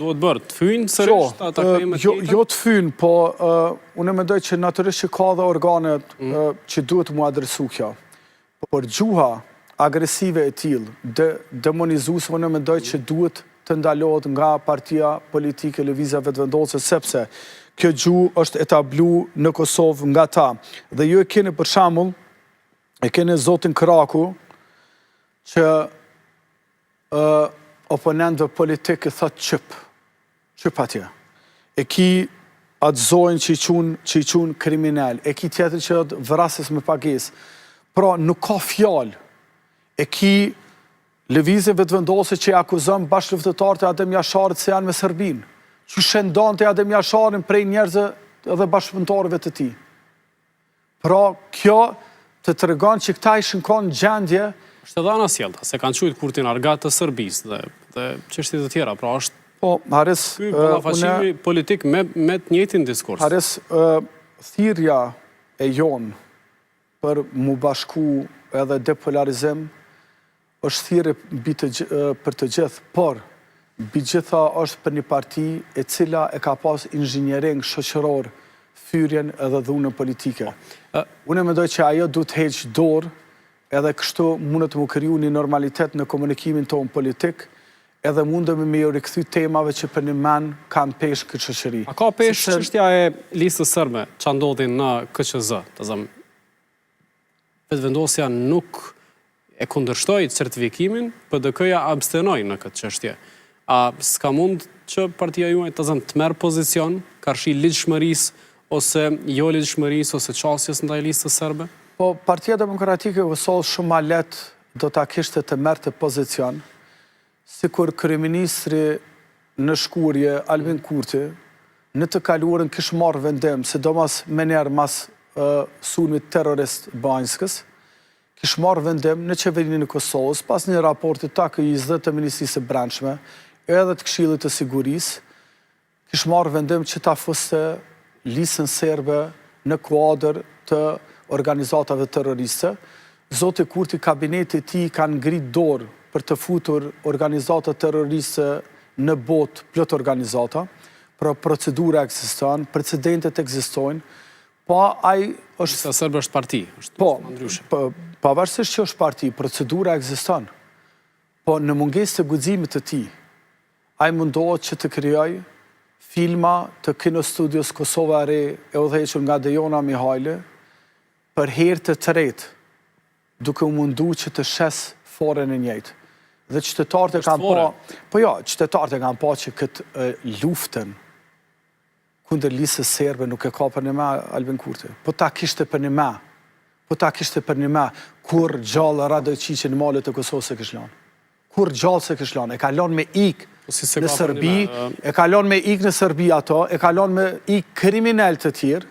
Duhet bërë të fynë sërisht ata krimet tjetër? Jo të fynë, po unë mendoj që natyrisht që ka dhe organet që duhet mu adresu kjo. Por gjuha agresive e tillë, demonizuese, unë mendoj që duhet të ndalohet nga partia politike Lëvizja Vetëvendosur, sepse kjo gjuhë është etablu në Kosovë nga ta. Dhe ju e keni për shembull, e keni zotin Kraku, që oponentëve politikë thot qyp atje. E ki atë zojnë që i qunë kriminal, e ki tjetër që është vrasës me pagesë. Pra nuk ka fjalë. E ki Lëvizje Vetëvendosur që i akuzon bashkëluftëtarët e Adem Jasharit se janë me Serbinë, që shëndon të Adem Jasharin prej njerëzve edhe bashkëpunëtorëve të tij. Pra kjo të tregon që këta ishin kanë gjendje. Është edhe ana sjellta, se kanë quajtur Kurtin argat të Serbisë dhe çështje të tjera, pra është po Haris, ky ballafaqimi politik me të njëjtin diskurs. Haris, thirrja e jon për mu bashku edhe depolarizim është thirrje për të gjithë, por mbi gjitha është për një parti e cila e ka pas inxhinjering shoqëror, thyrjen edhe dhunën politike. Unë mendoj që ajo duhet heqë dorë, edhe kështu mundet mu kriju një normalitet në komunikimin tonë politik, edhe mundemi me ju rikthy temave që për një men kanë peshë këtë shoqëri. A ka peshë çështja e listës sërbe që ndodhin në KQZ? Vetëvendosja nuk e kundërshtoi certifikimin, PDK-ja abstenoi në këtë çështje. A s'ka mund që partia juaj të merr pozicion karshi ligjshmërisë ose jo ligjshmërisë ose çastjes ndaj listës serbe? Po, Partia Demokratike e Kosovës shumë ma lehtë do ta kishte të merrte pozicion, sikur kryeministri në shkurje Albin Kurti në të kaluarën kishte marrë vendim, sidomos menherë mas sulmit terrorist Banjskës, kishte marrë vendim në qeverinë e Kosovës, pas një raporti KI-s dhe të Ministrisë së Brendshme, edhe të Këshillit të Sigurisë, kishte marrë vendim që ta fuste listën serbe në kuadër të organizatave terroriste. Zoti Kurti, kabineti i tij kanë ngrit dorë për të futur organizata terroriste në botë, plot organizata, pra procedura ekziston, precedentet ekzistojnë, po ai është Lista serbe është parti, po, pavarësisht që është parti, procedura ekziston. Po në mungesë të guximit të tij, ai mundohet që të krijojë filma të kinostudios Kosova e Re e udhëhequr nga Dejona Mihajli për herë të tretë, duke u mundu që të shes foren e njëjtë. Dhe qytetarët e kanë qytetarët e kanë pa që këtë luftën kundër listës serbe nuk e ka për një me Albin Kurti. Po ta kishte për një me, kur gjallë Radojqiqi në malet e Kosovës e kishte lanë. Kur gjallë se kishte lanë, e ka lanë me ikë në Serbi, e ka lanë me ikë në Serbi ato, e ka lanë me ikë kriminal të tjerë,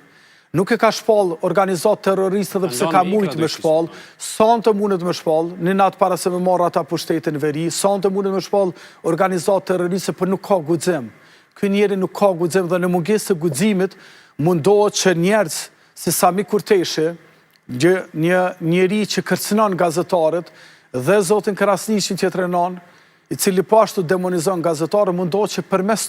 nuk e ka shpall organizat terroriste dhe pse ka mujt me shpall, sa të mundet me shpall, një natë para se me marrë ata pushtetin veri, sa të mundet me shpall organizat terroriste, për nuk ka guxim. Ky njeri nuk ka guxim dhe në mungesë të guximit mundohet që njerëz si Sami Kurteshi, një njeri që kërcënon gazetarët, dhe zotin Krasnishin që trenon, i cili pashtu demonizon gazetarët, mundohet që përmes